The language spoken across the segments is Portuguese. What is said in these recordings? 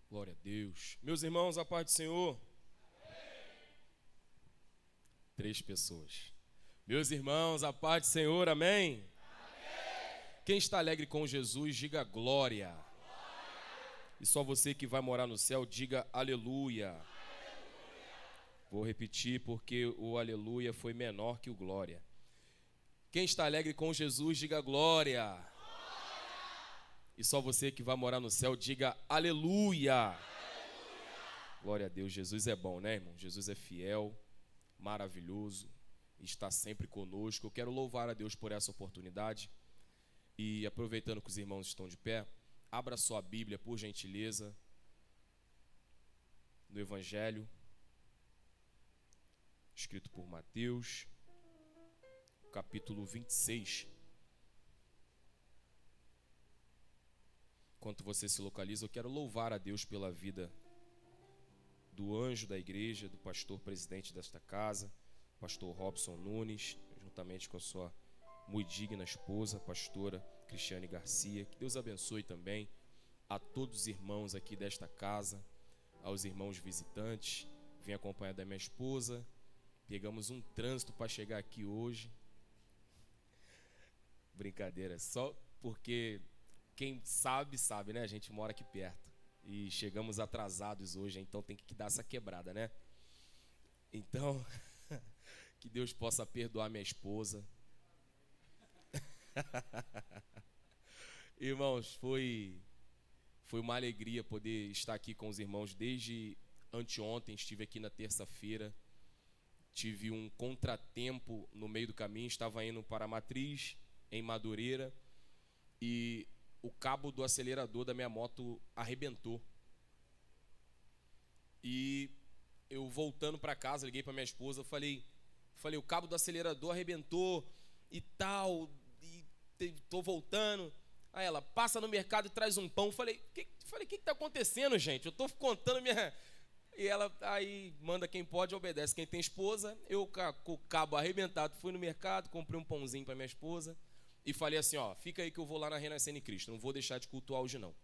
Glória a Deus. Meus irmãos, a paz do Senhor. Amém. 3 pessoas. Meus irmãos, a paz do Senhor. Amém. Amém. Quem está alegre com Jesus, diga glória. Glória. E só você que vai morar no céu, diga aleluia. Aleluia. Vou repetir porque o aleluia foi menor que o glória. Quem está alegre com Jesus, diga glória. Glória. E só você que vai morar no céu, diga aleluia. Aleluia. Glória a Deus, Jesus é bom, né, irmão? Jesus é fiel, maravilhoso, está sempre conosco. Eu quero louvar a Deus por essa oportunidade. E aproveitando que os irmãos estão de pé, abra sua Bíblia, por gentileza, no Evangelho, escrito por Mateus, capítulo 26. Enquanto você se localiza, eu quero louvar a Deus pela vida do anjo da igreja, do pastor presidente desta casa, pastor Robson Nunes, juntamente com a sua muito digna esposa, pastora Cristiane Garcia. Que Deus abençoe também a todos os irmãos aqui desta casa, aos irmãos visitantes. Vim acompanhado da minha esposa, pegamos um trânsito para chegar aqui hoje. Brincadeira, só porque quem sabe, sabe, né? A gente mora aqui perto e chegamos atrasados hoje, então tem que dar essa quebrada, né? Então, que Deus possa perdoar minha esposa. Irmãos, foi uma alegria poder estar aqui com os irmãos desde anteontem. Estive aqui na terça-feira, tive um contratempo no meio do caminho, estava indo para a Matriz, em Madureira, e o cabo do acelerador da minha moto arrebentou. E eu voltando para casa, liguei para minha esposa, falei, o cabo do acelerador arrebentou e tal, e tô voltando. Aí ela, passa no mercado e traz um pão. Falei, o que tá acontecendo, gente? Eu tô contando minha... E ela, aí, manda quem pode, obedece quem tem esposa. Eu, com o cabo arrebentado, fui no mercado, comprei um pãozinho para minha esposa e falei assim, ó, fica aí que eu vou lá na Renascendo em Cristo, não vou deixar de cultuar hoje não.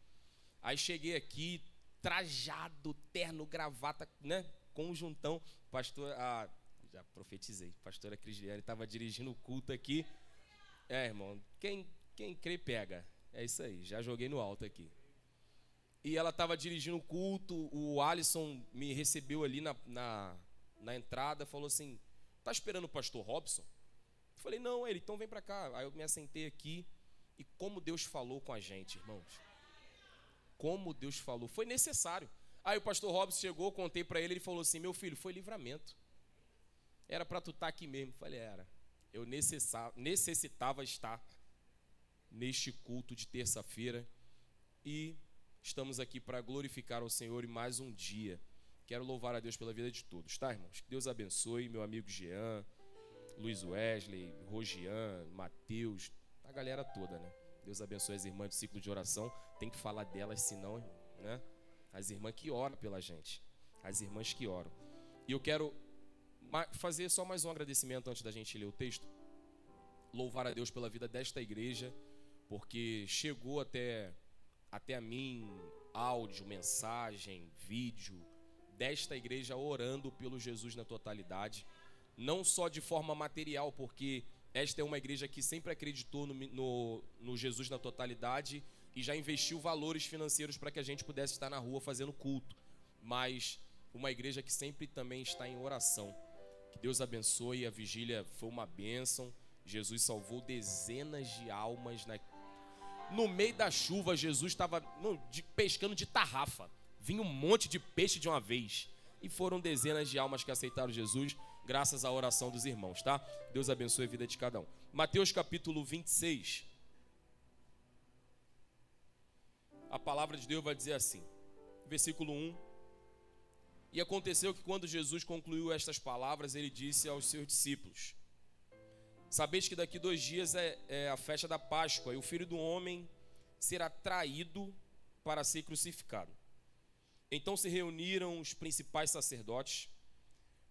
Aí cheguei aqui, trajado, terno, gravata, né, conjuntão. Pastor, já profetizei, pastora Cristiane estava dirigindo o culto aqui. Irmão, quem crê pega. É isso aí, já joguei no alto aqui. E ela estava dirigindo o culto, o Alisson me recebeu ali na entrada, falou assim, tá esperando o pastor Robson? Eu falei, não, ele, então vem para cá. Aí eu me assentei aqui, e como Deus falou com a gente, irmãos. Como Deus falou, foi necessário. Aí o pastor Robson chegou, contei para ele, ele falou assim, meu filho, foi livramento. Era para tu estar aqui mesmo. Eu falei, era. Eu necessitava estar neste culto de terça-feira, e estamos aqui para glorificar ao Senhor em mais um dia. Quero louvar a Deus pela vida de todos, tá, irmãos? Que Deus abençoe meu amigo Jean, Luiz Wesley, Rogian, Mateus, a galera toda, né? Deus abençoe as irmãs do ciclo de oração. Tem que falar delas, senão, né? As irmãs que oram pela gente, as irmãs que oram. E eu quero fazer só mais um agradecimento antes da gente ler o texto. Louvar a Deus pela vida desta igreja, porque chegou até a mim áudio, mensagem, vídeo desta igreja orando pelo Jesus na totalidade, não só de forma material, porque esta é uma igreja que sempre acreditou no Jesus na totalidade e já investiu valores financeiros para que a gente pudesse estar na rua fazendo culto, mas uma igreja que sempre também está em oração. Que Deus abençoe, a vigília foi uma bênção. Jesus salvou dezenas de almas. No meio da chuva, Jesus estava pescando de tarrafa. Vinha um monte de peixe de uma vez. E foram dezenas de almas que aceitaram Jesus, graças à oração dos irmãos, tá? Deus abençoe a vida de cada um. Mateus capítulo 26. A palavra de Deus vai dizer assim, versículo 1. E aconteceu que quando Jesus concluiu estas palavras, ele disse aos seus discípulos: Sabeis que daqui 2 dias é a festa da Páscoa, e o Filho do Homem será traído para ser crucificado. Então se reuniram os principais sacerdotes,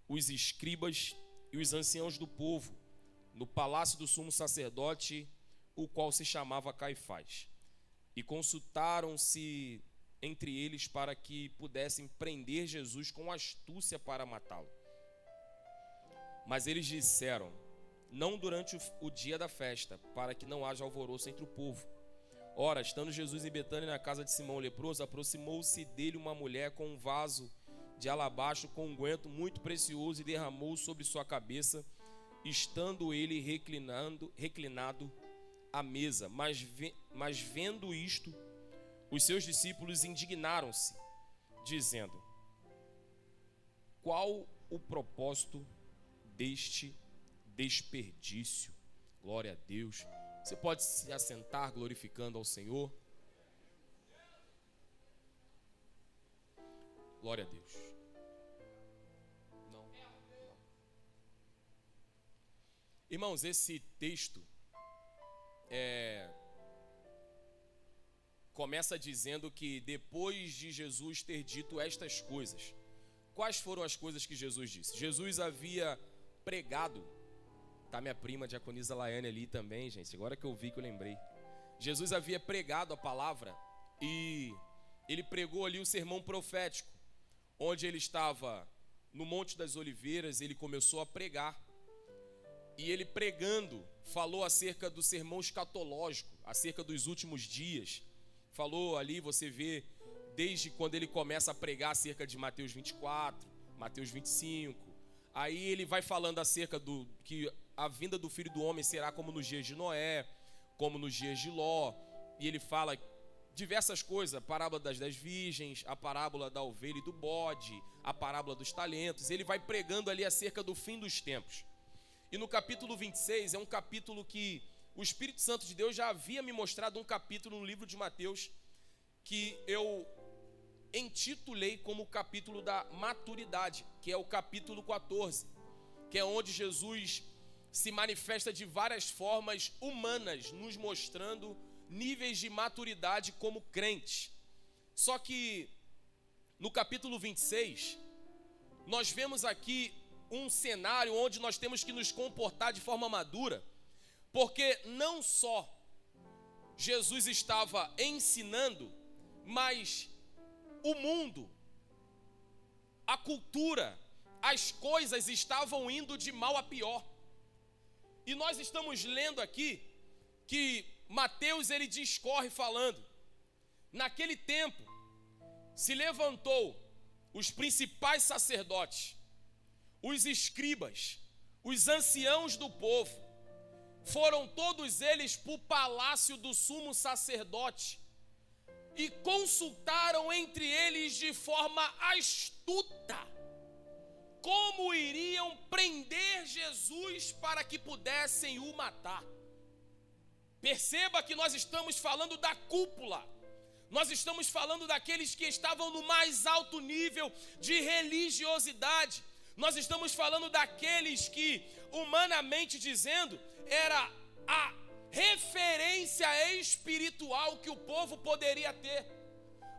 os escribas e os anciãos do povo, no palácio do sumo sacerdote, o qual se chamava Caifás, e consultaram-se entre eles para que pudessem prender Jesus com astúcia para matá-lo. Mas eles disseram: não durante o dia da festa, para que não haja alvoroço entre o povo. Ora, estando Jesus em Betânia, na casa de Simão o leproso, aproximou-se dele uma mulher com um vaso de alabastro com unguento muito precioso e derramou sobre sua cabeça, estando ele reclinado à mesa. Mas vendo isto, os seus discípulos indignaram-se, dizendo: qual o propósito deste desperdício? Glória a Deus. Você pode se assentar glorificando ao Senhor. Glória a Deus. Não. Irmãos, esse texto começa dizendo que depois de Jesus ter dito estas coisas, quais foram as coisas que Jesus disse? Jesus havia pregado. Tá minha prima Diaconisa Laiane ali também, gente. Agora que eu vi que eu lembrei. Jesus havia pregado a palavra e ele pregou ali o sermão profético, onde ele estava no Monte das Oliveiras. Ele começou a pregar. E ele pregando, falou acerca do sermão escatológico, acerca dos últimos dias. Falou ali, você vê, desde quando ele começa a pregar acerca de Mateus 24, Mateus 25. Aí ele vai falando acerca do que a vinda do Filho do Homem será como nos dias de Noé, como nos dias de Ló. E ele fala diversas coisas: a parábola das 10 virgens, a parábola da ovelha e do bode, a parábola dos talentos. Ele vai pregando ali acerca do fim dos tempos. E no capítulo 26 é um capítulo que o Espírito Santo de Deus já havia me mostrado, um capítulo no livro de Mateus, que eu intitulei como o capítulo da maturidade, que é o capítulo 14, que é onde Jesus se manifesta de várias formas humanas, nos mostrando níveis de maturidade como crentes. Só que no capítulo 26, nós vemos aqui um cenário onde nós temos que nos comportar de forma madura, porque não só Jesus estava ensinando, mas o mundo, a cultura, as coisas estavam indo de mal a pior. E nós estamos lendo aqui que Mateus ele discorre falando: naquele tempo se levantou os principais sacerdotes, os escribas, os anciãos do povo, foram todos eles para o palácio do sumo sacerdote e consultaram entre eles de forma astuta como iriam prender Jesus para que pudessem o matar. Perceba que nós estamos falando da cúpula, nós estamos falando daqueles que estavam no mais alto nível de religiosidade, nós estamos falando daqueles que, humanamente dizendo, era a referência espiritual que o povo poderia ter.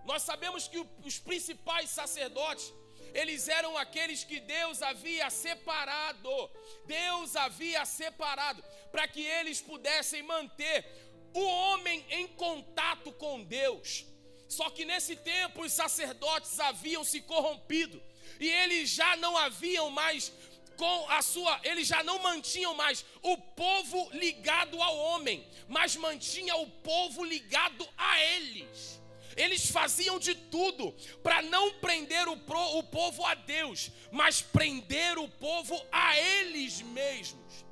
Nós sabemos que os principais sacerdotes, eles eram aqueles que Deus havia separado para que eles pudessem manter o homem em contato com Deus. Só que nesse tempo os sacerdotes haviam se corrompido e eles já não haviam mais eles já não mantinham mais o povo ligado ao homem, mas mantinha o povo ligado a eles. Eles faziam de tudo para não prender o povo a Deus, mas prender o povo a eles mesmos.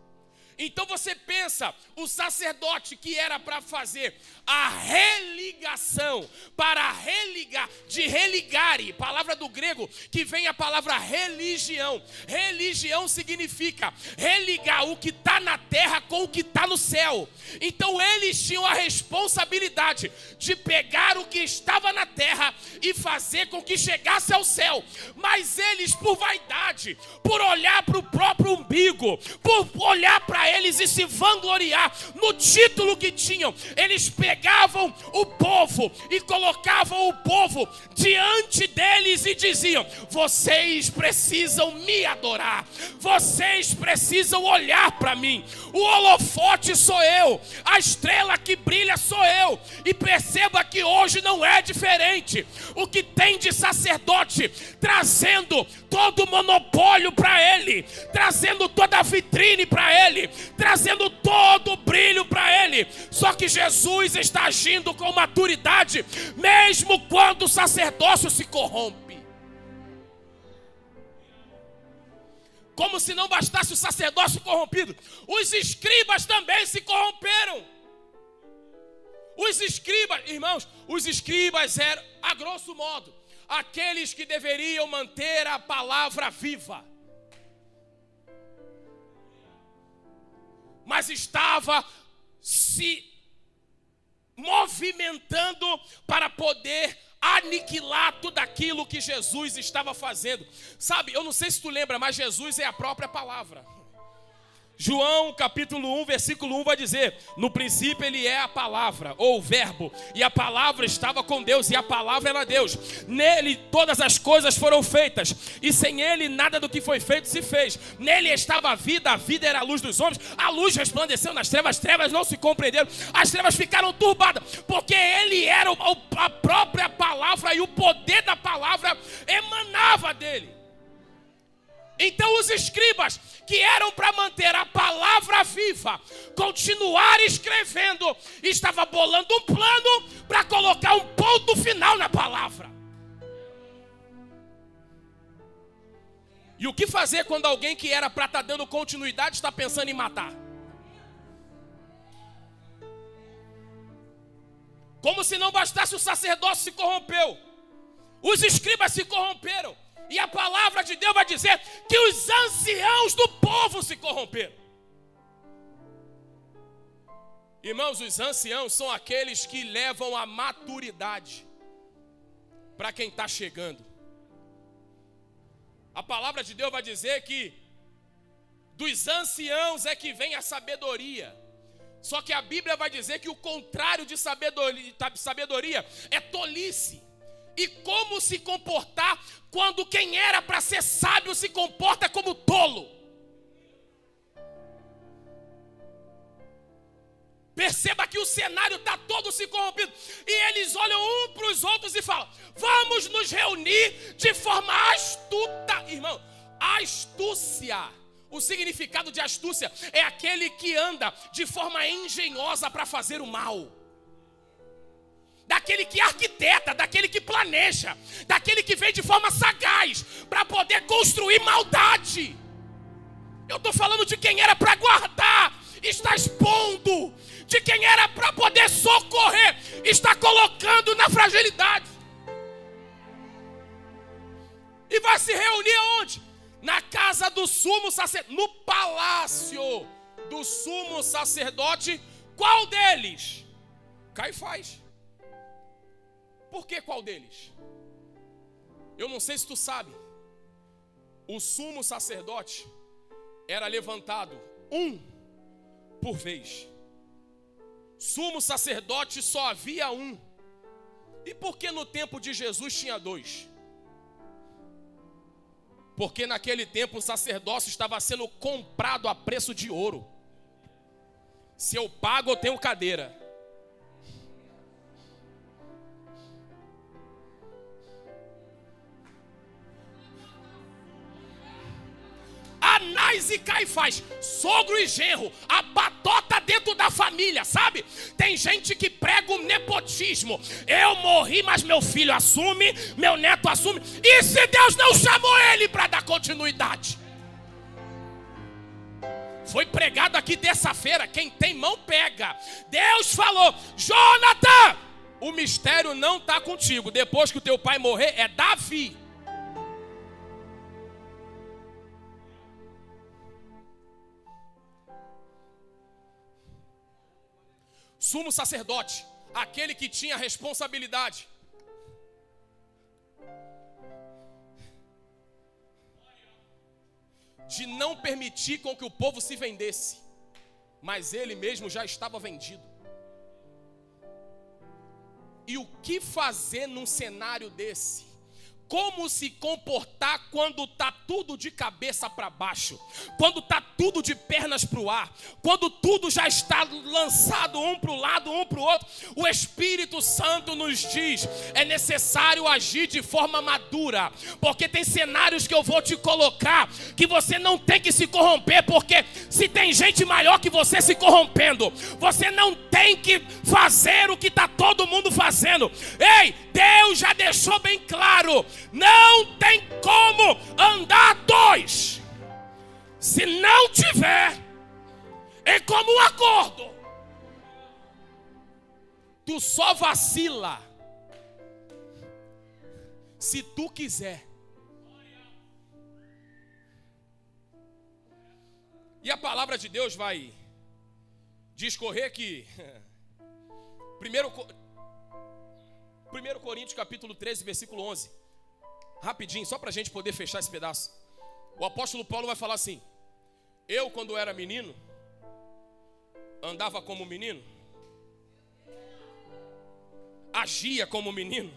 Então você pensa, o sacerdote que era para fazer a religação, para religar, de religare, palavra do grego, que vem a palavra religião. Religião significa religar o que está na terra com o que está no céu. Então eles tinham a responsabilidade de pegar o que estava na terra e fazer com que chegasse ao céu. Mas eles, por vaidade, por olhar para o próprio umbigo, por olhar para para eles e se vangloriar no título que tinham. Eles pegavam o povo e colocavam o povo diante deles e diziam: vocês precisam me adorar, vocês precisam olhar para mim, o holofote sou eu, a estrela que brilha sou eu. E perceba que hoje não é diferente. O que tem de sacerdote trazendo todo o monopólio para ele, trazendo toda a vitrine para ele, trazendo todo o brilho para ele. Só que Jesus está agindo com maturidade, mesmo quando o sacerdócio se corrompe. Como se não bastasse o sacerdócio corrompido, os escribas também se corromperam. Os escribas, irmãos, os escribas eram, a grosso modo, aqueles que deveriam manter a palavra viva. Mas estava se movimentando para poder aniquilar tudo aquilo que Jesus estava fazendo. Sabe, eu não sei se tu lembra, mas Jesus é a própria palavra. João capítulo 1, versículo 1 vai dizer: no princípio ele é a palavra, ou o verbo, e a palavra estava com Deus, e a palavra era Deus. Nele todas as coisas foram feitas, e sem ele nada do que foi feito se fez. Nele estava a vida era a luz dos homens. A luz resplandeceu nas trevas, as trevas não se compreenderam, as trevas ficaram turbadas, porque ele era a própria palavra, e o poder da palavra emanava dele. Então os escribas, que eram para manter a palavra viva, continuar escrevendo, estava bolando um plano para colocar um ponto final na palavra. E o que fazer quando alguém que era para estar dando continuidade está pensando em matar? Como se não bastasse, o sacerdócio se corrompeu, os escribas se corromperam. E a palavra de Deus vai dizer que os anciãos do povo se corromperam. Irmãos, os anciãos são aqueles que levam a maturidade para quem está chegando. A palavra de Deus vai dizer que dos anciãos é que vem a sabedoria. Só que a Bíblia vai dizer que o contrário de sabedoria é tolice. E como se comportar quando quem era para ser sábio se comporta como tolo? Perceba que o cenário está todo se corrompido. E eles olham um para os outros e falam: vamos nos reunir de forma astuta. Irmão, astúcia, o significado de astúcia é aquele que anda de forma engenhosa para fazer o mal. Daquele que arquiteta, daquele que planeja, daquele que vem de forma sagaz para poder construir maldade. Eu estou falando de quem era para guardar, está expondo. De quem era para poder socorrer, está colocando na fragilidade. E vai se reunir onde? Na casa do sumo sacerdote, no palácio do sumo sacerdote. Qual deles? Caifás. Por que qual deles? Eu não sei se tu sabe. O sumo sacerdote era levantado um por vez. Sumo sacerdote só havia um. E por que no tempo de Jesus tinha dois? Porque naquele tempo o sacerdócio estava sendo comprado a preço de ouro. Se eu pago, eu tenho cadeira. Anás e Caifás, sogro e genro, a batota dentro da família, sabe? Tem gente que prega o nepotismo. Eu morri, mas meu filho assume, meu neto assume. E se Deus não chamou ele para dar continuidade? Foi pregado aqui terça-feira, quem tem mão pega. Deus falou: Jonathan, o mistério não está contigo. Depois que o teu pai morrer, é Davi. Sumo sacerdote, aquele que tinha a responsabilidade de não permitir com que o povo se vendesse. mas ele mesmo já estava vendido. E o que fazer num cenário desse? Como se comportar quando está tudo de cabeça para baixo, quando está tudo de pernas para o ar, quando tudo já está lançado um para o lado, um para o outro? O Espírito Santo nos diz, é necessário agir de forma madura, porque tem cenários que eu vou te colocar, que você não tem que se corromper, porque se tem gente maior que você se corrompendo, você não tem que fazer o que está todo mundo fazendo. Ei, Deus já deixou bem claro, não tem como andar dois se não tiver em comum acordo. Tu só vacila se tu quiser. E a palavra de Deus vai discorrer que 1 Coríntios capítulo 13, versículo 11. Rapidinho, só para a gente poder fechar esse pedaço. O apóstolo Paulo vai falar assim: eu, quando era menino, andava como menino, agia como menino,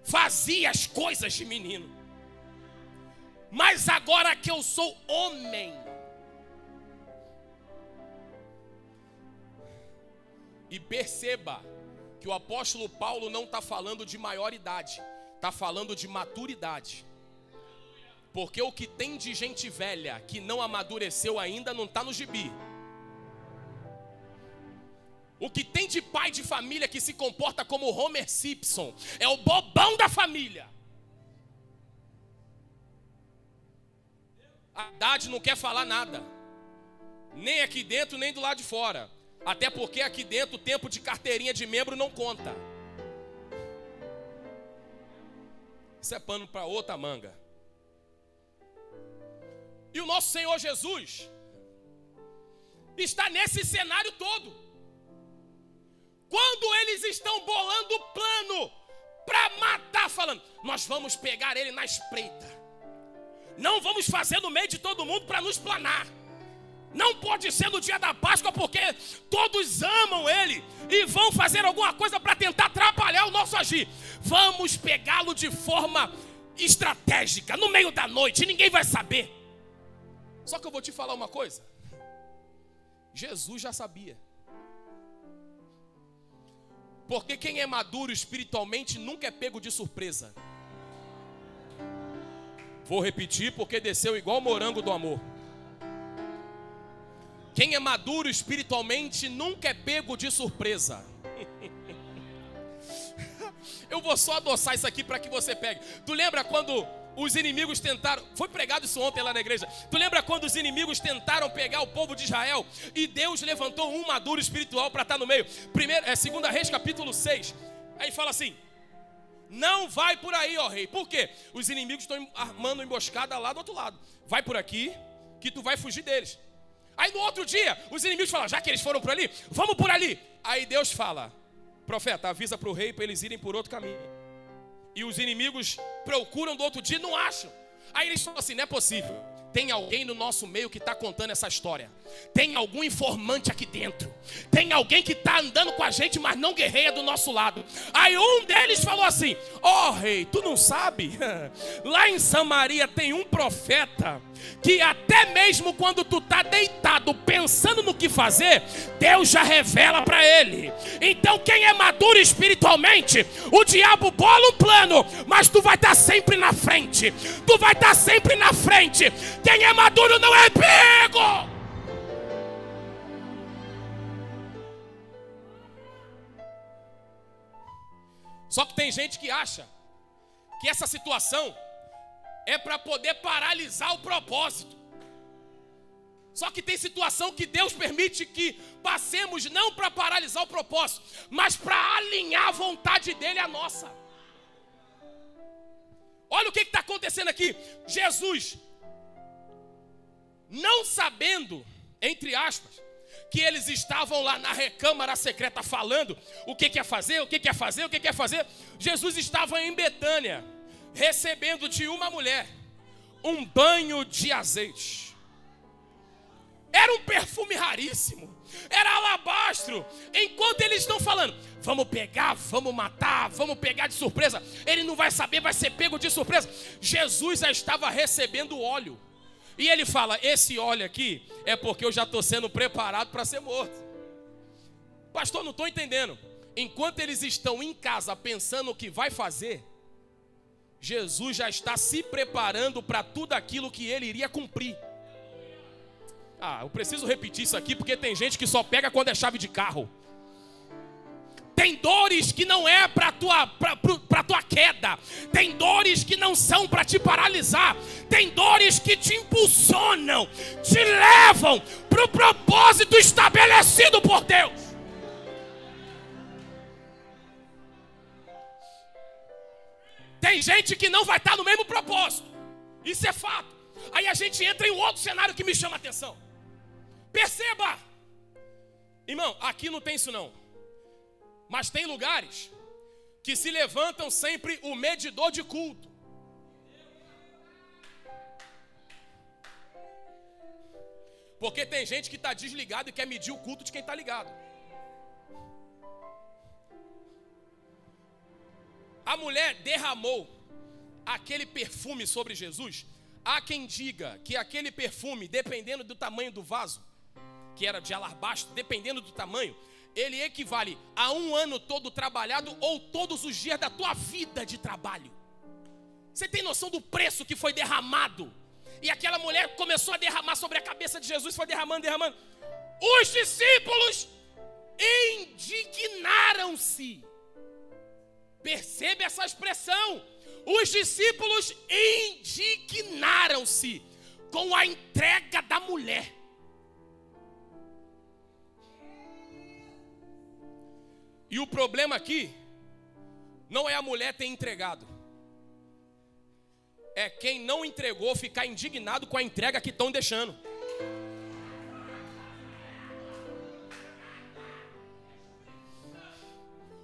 fazia as coisas de menino. Mas agora que eu sou homem, e perceba que o apóstolo Paulo não está falando de maioridade, está falando de maturidade. Porque o que tem de gente velha que não amadureceu ainda não está no gibi. O que tem de pai de família que se comporta como Homer Simpson é o bobão da família. A idade não quer falar nada, nem aqui dentro, nem do lado de fora. Até porque aqui dentro o tempo de carteirinha de membro não conta. Isso é pano para outra manga. E o nosso Senhor Jesus está nesse cenário todo. Quando eles estão bolando o plano para matar, falando, nós vamos pegar ele na espreita, não vamos fazer no meio de todo mundo para nos planar. Não pode ser no dia da Páscoa, porque todos amam ele e vão fazer alguma coisa para tentar atrapalhar o nosso agir. Vamos pegá-lo de forma estratégica, no meio da noite, ninguém vai saber. Só que eu vou te falar uma coisa. Jesus já sabia. Porque quem é maduro espiritualmente nunca é pego de surpresa. Vou repetir porque desceu igual morango do amor. Quem é maduro espiritualmente nunca é pego de surpresa. Eu vou só adoçar isso aqui para que você pegue. Tu lembra quando os inimigos tentaram... Foi pregado isso ontem lá na igreja. Tu lembra quando os inimigos tentaram pegar o povo de Israel e Deus levantou um maduro espiritual para estar no meio? 2 Reis capítulo 6. Aí fala assim: não vai por aí, ó rei. Por quê? Os inimigos estão armando emboscada lá do outro lado. Vai por aqui que tu vai fugir deles. Aí no outro dia, os inimigos falam, já que eles foram por ali, vamos por ali. Aí Deus fala, profeta, avisa para o rei para eles irem por outro caminho. E os inimigos procuram do outro dia e não acham. Aí eles falam assim, não é possível. Tem alguém no nosso meio que está contando essa história. Tem algum informante aqui dentro. Tem alguém que está andando com a gente, mas não guerreia do nosso lado. Aí um deles falou assim, ó rei, tu não sabe? Lá em Samaria tem um profeta que até mesmo quando tu está deitado pensando no que fazer, Deus já revela para ele. Então quem é maduro espiritualmente, o diabo bola um plano, mas tu vai estar sempre na frente. Tu vai estar sempre na frente. Quem é maduro não é pego. Só que tem gente que acha que essa situação é para poder paralisar o propósito. Só que tem situação que Deus permite que passemos não para paralisar o propósito, mas para alinhar a vontade dele à nossa. Olha o que está acontecendo aqui. Jesus, não sabendo, entre aspas, que eles estavam lá na recâmara secreta falando o que quer fazer, o que quer fazer, o que quer fazer. Jesus estava em Betânia, recebendo de uma mulher um banho de azeite. Era um perfume raríssimo, era alabastro. Enquanto eles estão falando, vamos pegar, vamos matar, vamos pegar de surpresa, ele não vai saber, vai ser pego de surpresa. Jesus já estava recebendo óleo. E ele fala, esse óleo aqui é porque eu já estou sendo preparado para ser morto. Pastor, não estou entendendo. Enquanto eles estão em casa pensando o que vai fazer, Jesus já está se preparando para tudo aquilo que ele iria cumprir. Eu preciso repetir isso aqui porque tem gente que só pega quando é chave de carro. Tem dores que não é para tua queda. Tem dores que não são para te paralisar. Tem dores que te impulsionam, te levam para o propósito estabelecido por Deus. Tem gente que não vai estar no mesmo propósito. Isso é fato. Aí a gente entra em um outro cenário que me chama a atenção. Perceba, irmão, aqui não tem isso não. Mas tem lugares que se levantam sempre o medidor de culto. Porque tem gente que está desligado e quer medir o culto de quem está ligado. A mulher derramou aquele perfume sobre Jesus. Há quem diga que aquele perfume, dependendo do tamanho do vaso, que era de alabastro, dependendo do tamanho, ele equivale a um ano todo trabalhado ou todos os dias da tua vida de trabalho. Você tem noção do preço que foi derramado? E aquela mulher começou a derramar sobre a cabeça de Jesus, foi derramando. Os discípulos indignaram-se. Percebe essa expressão? Os discípulos indignaram-se com a entrega da mulher. E o problema aqui não é a mulher ter entregado. É quem não entregou ficar indignado com a entrega que estão deixando.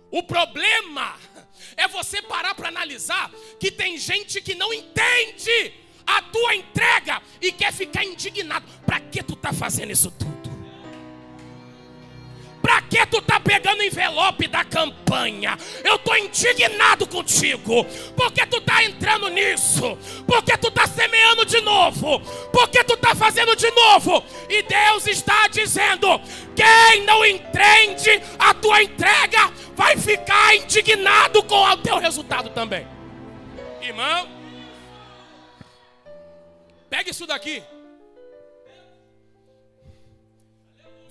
O problema é você parar para analisar que tem gente que não entende a tua entrega e quer ficar indignado. Para que tu tá fazendo isso tudo? Para que tu tá pegando o envelope da campanha? Eu tô indignado contigo. Por que tu tá entrando nisso? Por que tu tá semeando de novo? Por que tu tá fazendo de novo? E Deus está dizendo, quem não entende a tua entrega vai ficar indignado com o teu resultado também. Irmão, pega isso daqui.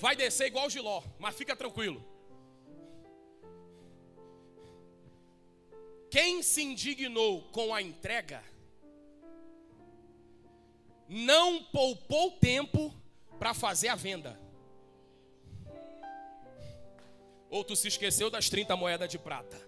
Vai descer igual o Giló, mas fica tranquilo. Quem se indignou com a entrega não poupou tempo para fazer a venda. Ou tu se esqueceu das 30 moedas de prata?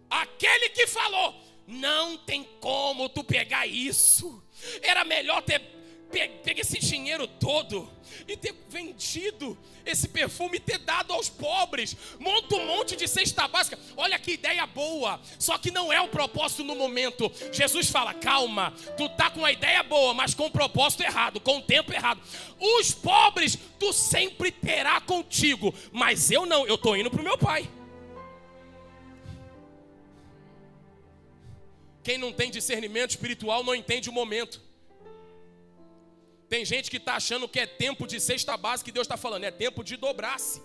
Aquele que falou, não tem como tu pegar isso. Era melhor ter pego esse dinheiro todo e ter vendido esse perfume e ter dado aos pobres. Monta um monte de cesta básica. Olha que ideia boa. Só que não é o propósito no momento. Jesus fala, calma, tu tá com a ideia boa, mas com o propósito errado, com o tempo errado. Os pobres tu sempre terá contigo, mas eu não, eu tô indo pro meu pai. Quem não tem discernimento espiritual não entende o momento. Tem gente que está achando que é tempo de cesta básica e Deus está falando, é tempo de dobrar-se.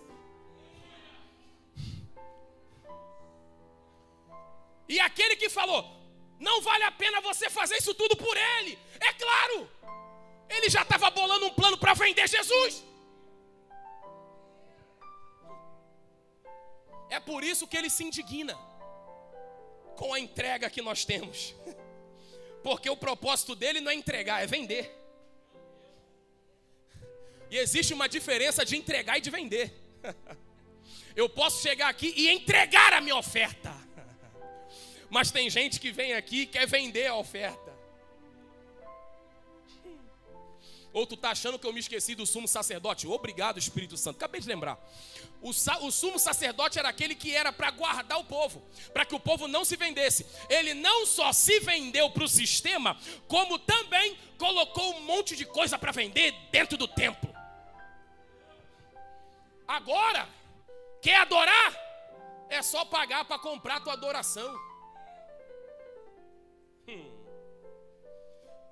E aquele que falou, não vale a pena você fazer isso tudo por ele. É claro, ele já estava bolando um plano para vender Jesus. É por isso que ele se indigna com a entrega que nós temos. Porque o propósito dele não é entregar, é vender. E existe uma diferença de entregar e de vender. Eu posso chegar aqui e entregar a minha oferta. Mas tem gente que vem aqui e quer vender a oferta. Ou tu está achando que eu me esqueci do sumo sacerdote? Obrigado, Espírito Santo. Acabei de lembrar. O sumo sacerdote era aquele que era para guardar o povo, para que o povo não se vendesse. Ele não só se vendeu para o sistema, como também colocou um monte de coisa para vender dentro do templo. Agora, quer adorar? É só pagar para comprar a tua adoração.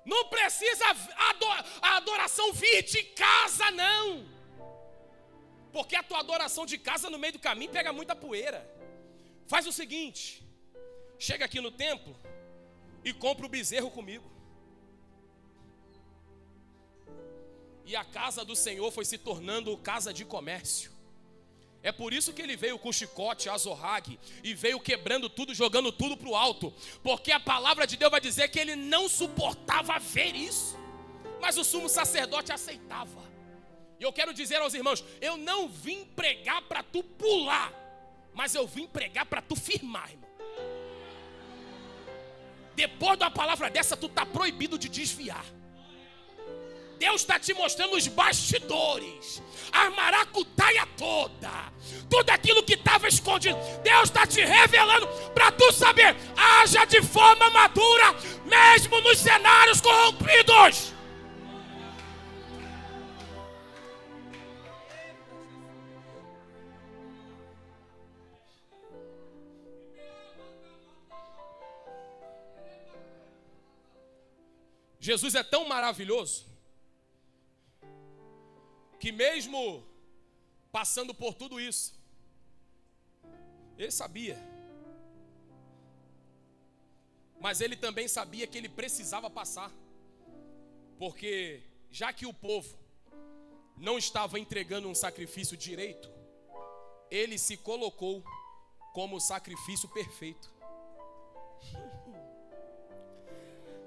Não precisa a adoração vir de casa, não. Porque a tua adoração de casa no meio do caminho pega muita poeira. Faz o seguinte: chega aqui no templo e compra o bezerro comigo. E a casa do Senhor foi se tornando casa de comércio. É por isso que ele veio com chicote, azorrague, e veio quebrando tudo, jogando tudo para o alto. Porque a palavra de Deus vai dizer que ele não suportava ver isso. Mas o sumo sacerdote aceitava. E eu quero dizer aos irmãos, eu não vim pregar para tu pular, mas eu vim pregar para tu firmar, irmão. Depois da palavra dessa, tu está proibido de desviar. Deus está te mostrando os bastidores, a maracutaia toda, tudo aquilo que estava escondido. Deus está te revelando para tu saber. Haja de forma madura, mesmo nos cenários corrompidos. Jesus é tão maravilhoso que mesmo passando por tudo isso, ele sabia. Mas ele também sabia que ele precisava passar. Porque já que o povo não estava entregando um sacrifício direito, ele se colocou como sacrifício perfeito.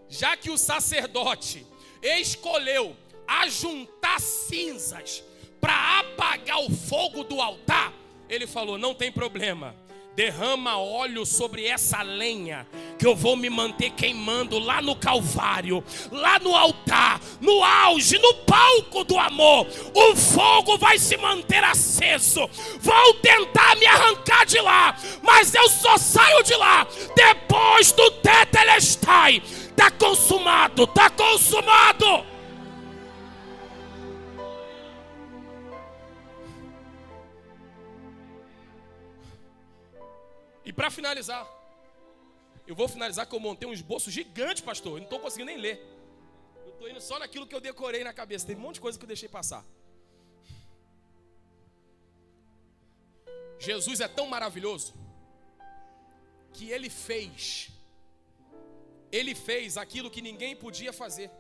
Já que o sacerdote escolheu ajuntar cinzas para apagar o fogo do altar, ele falou: não tem problema, derrama óleo sobre essa lenha, que eu vou me manter queimando lá no Calvário, lá no altar, no auge, no palco do amor. O fogo vai se manter aceso. Vão tentar me arrancar de lá, mas eu só saio de lá depois do tetelestai. Está consumado, está consumado. E para finalizar, eu vou finalizar que eu montei um esboço gigante, pastor. Eu não estou conseguindo nem ler. Eu estou indo só naquilo que eu decorei na cabeça. Tem um monte de coisa que eu deixei passar. Jesus é tão maravilhoso que ele fez aquilo que ninguém podia fazer.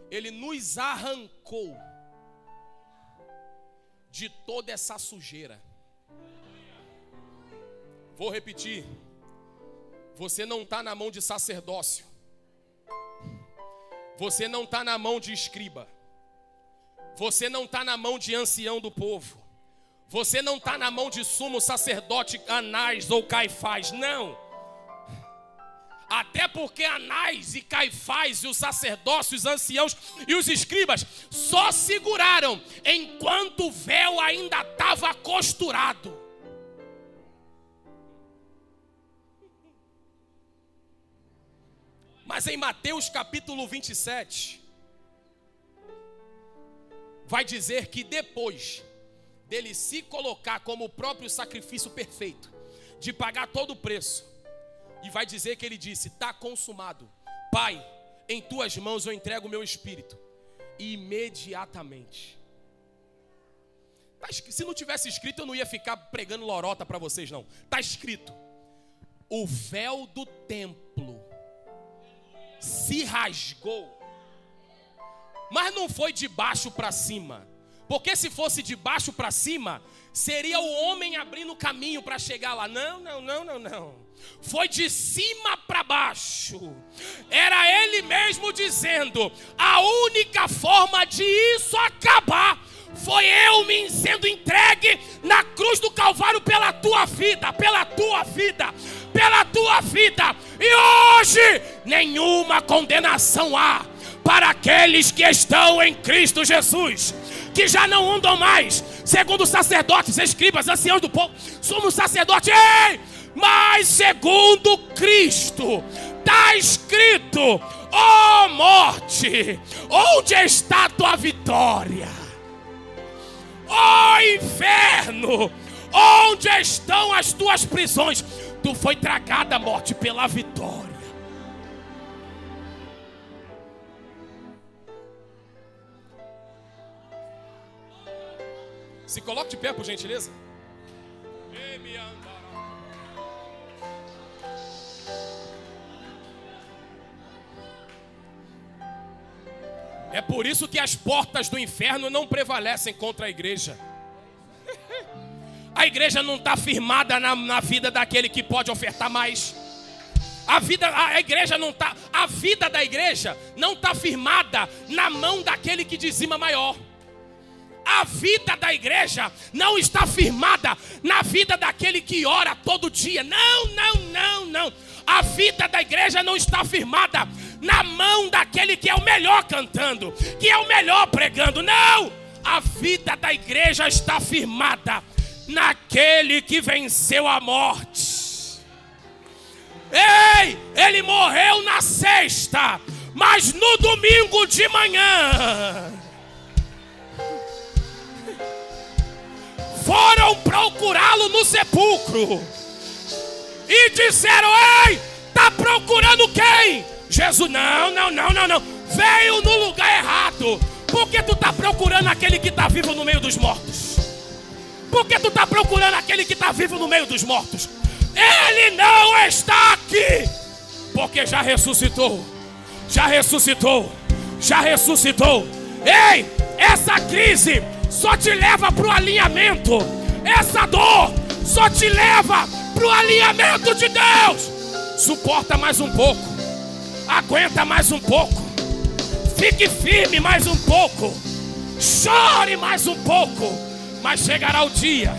Ele nos arrancou de toda essa sujeira. Vou repetir. Você não está na mão de sacerdócio. Você não está na mão de escriba. Você não está na mão de ancião do povo. Você não está na mão de sumo sacerdote Anás ou Caifás. Não. Até porque Anás e Caifás e os sacerdócios, os anciãos e os escribas só seguraram enquanto o véu ainda estava costurado. Mas em Mateus capítulo 27, vai dizer que depois dele se colocar como o próprio sacrifício perfeito, de pagar todo o preço, e vai dizer que ele disse: está consumado. Pai, em tuas mãos eu entrego o meu espírito. E imediatamente. Se não tivesse escrito, eu não ia ficar pregando lorota para vocês, não. Está escrito: o véu do templo se rasgou. Mas não foi de baixo para cima. Porque se fosse de baixo para cima, seria o homem abrindo caminho para chegar lá. Não. Foi de cima para baixo. Era ele mesmo dizendo: a única forma de isso acabar foi eu me sendo entregue na cruz do Calvário pela tua vida, pela tua vida, pela tua vida. E hoje nenhuma condenação há para aqueles que estão em Cristo Jesus, que já não andam mais segundo sacerdotes, escribas, anciãos do povo, somos sacerdotes, mas segundo Cristo. Está escrito: ó morte, onde está a tua vitória? Ó inferno, onde estão as tuas prisões? Tu foi tragada, morte, pela vitória. Se coloque de pé, por gentileza. É por isso que as portas do inferno não prevalecem contra a igreja. A igreja não está firmada na vida daquele que pode ofertar mais. A vida da igreja não está firmada na mão daquele que dizima maior. A vida da igreja não está firmada na vida daquele que ora todo dia. Não. A vida da igreja não está firmada na mão daquele que é o melhor cantando, que é o melhor pregando. Não! A vida da igreja está firmada naquele que venceu a morte. Ei, ele morreu na sexta, mas no domingo de manhã foram procurá-lo no sepulcro e disseram: ei, tá procurando quem? Jesus, não, veio no lugar errado. Por que tu tá procurando aquele que está vivo no meio dos mortos? Por que tu tá procurando aquele que está vivo no meio dos mortos? Ele não está aqui, porque já ressuscitou. Ei, essa crise só te leva para o alinhamento. Essa dor só te leva para o alinhamento de Deus. Suporta mais um pouco, aguenta mais um pouco, fique firme mais um pouco, chore mais um pouco, mas chegará o dia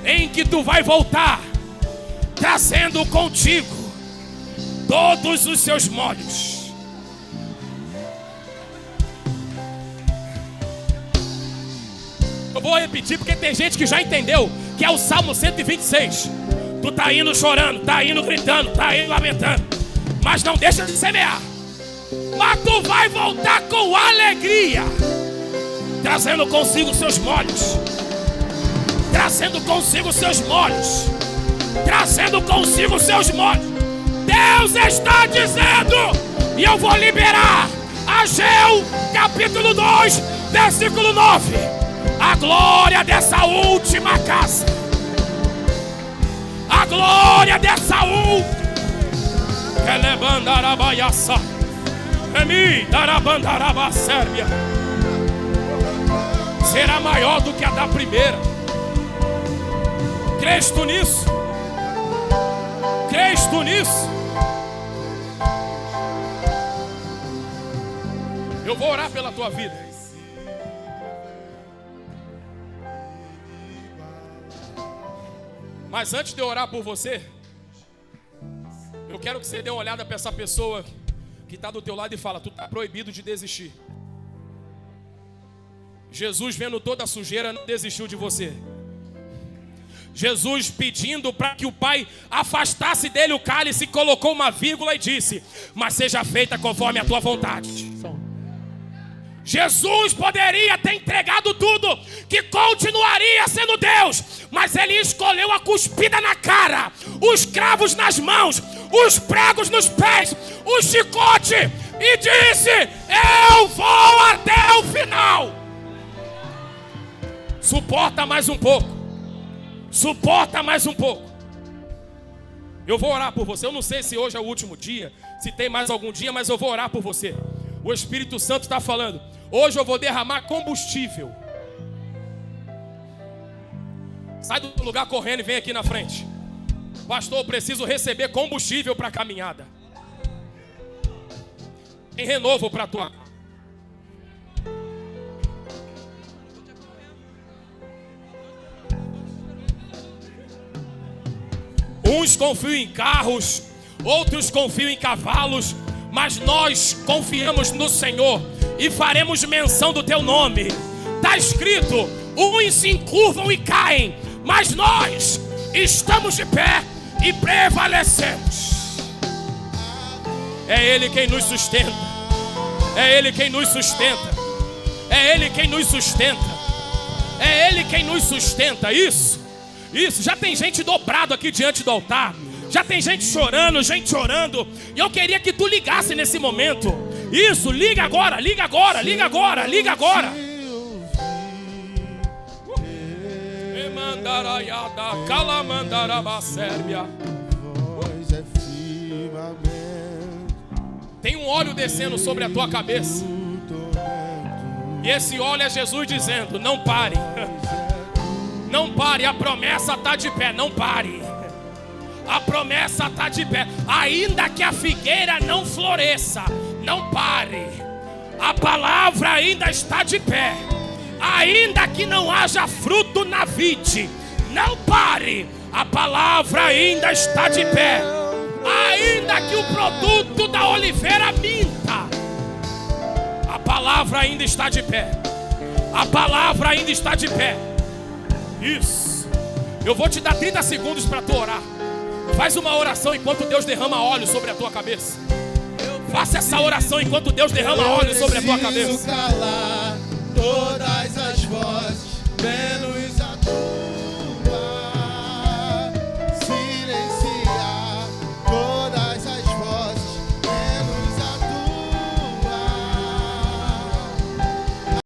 em que tu vai voltar, trazendo contigo todos os seus molhos. Eu vou repetir porque tem gente que já entendeu que é o Salmo 126. Tu tá indo chorando, tá indo gritando, tá indo lamentando, mas não deixa de semear. Mas tu vai voltar com alegria, trazendo consigo seus molhos, trazendo consigo seus molhos, trazendo consigo seus molhos. Deus está dizendo, e eu vou liberar Ageu capítulo 2 versículo 9: a glória dessa última casa, a glória dessa última será maior do que a da primeira. Crês tu nisso? Crês tu nisso? Eu vou orar pela tua vida. Mas antes de eu orar por você, eu quero que você dê uma olhada para essa pessoa que está do teu lado e fala: tu está proibido de desistir. Jesus, vendo toda a sujeira, não desistiu de você. Jesus, pedindo para que o Pai afastasse dele o cálice, colocou uma vírgula e disse: mas seja feita conforme a tua vontade. Jesus poderia ter entregado tudo, que continuaria sendo Deus, mas ele escolheu a cuspida na cara, os cravos nas mãos, os pregos nos pés, o chicote, e disse: eu vou até o final. Suporta mais um pouco, suporta mais um pouco. Eu vou orar por você. Eu não sei se hoje é o último dia, se tem mais algum dia, mas eu vou orar por você. O Espírito Santo está falando: hoje eu vou derramar combustível. Sai do lugar correndo e vem aqui na frente. Pastor, eu preciso receber combustível para a caminhada. Tem renovo para a tua. Uns confiam em carros, outros confiam em cavalos, mas nós confiamos no Senhor e faremos menção do teu nome. Está escrito: uns se encurvam e caem, mas nós estamos de pé e prevalecemos. É Ele quem nos sustenta. É Ele quem nos sustenta. É Ele quem nos sustenta. É Ele quem nos sustenta. Isso. Já tem gente dobrado aqui diante do altar. Já tem gente chorando, gente orando. E eu queria que tu ligasse nesse momento. Isso, liga agora, liga agora, liga agora, liga agora. Tem um óleo descendo sobre a tua cabeça. E esse óleo é Jesus dizendo: não pare. Não pare, a promessa está de pé, não pare. A promessa está de pé. Ainda que a figueira não floresça, não pare. A palavra ainda está de pé. Ainda que não haja fruto na vide, não pare. A palavra ainda está de pé. Ainda que o produto da oliveira minta, a palavra ainda está de pé. A palavra ainda está de pé. Isso. Eu vou te dar 30 segundos para tu orar. Faz uma oração enquanto Deus derrama óleo sobre a tua cabeça. Faça essa oração enquanto Deus derrama óleo sobre a tua cabeça.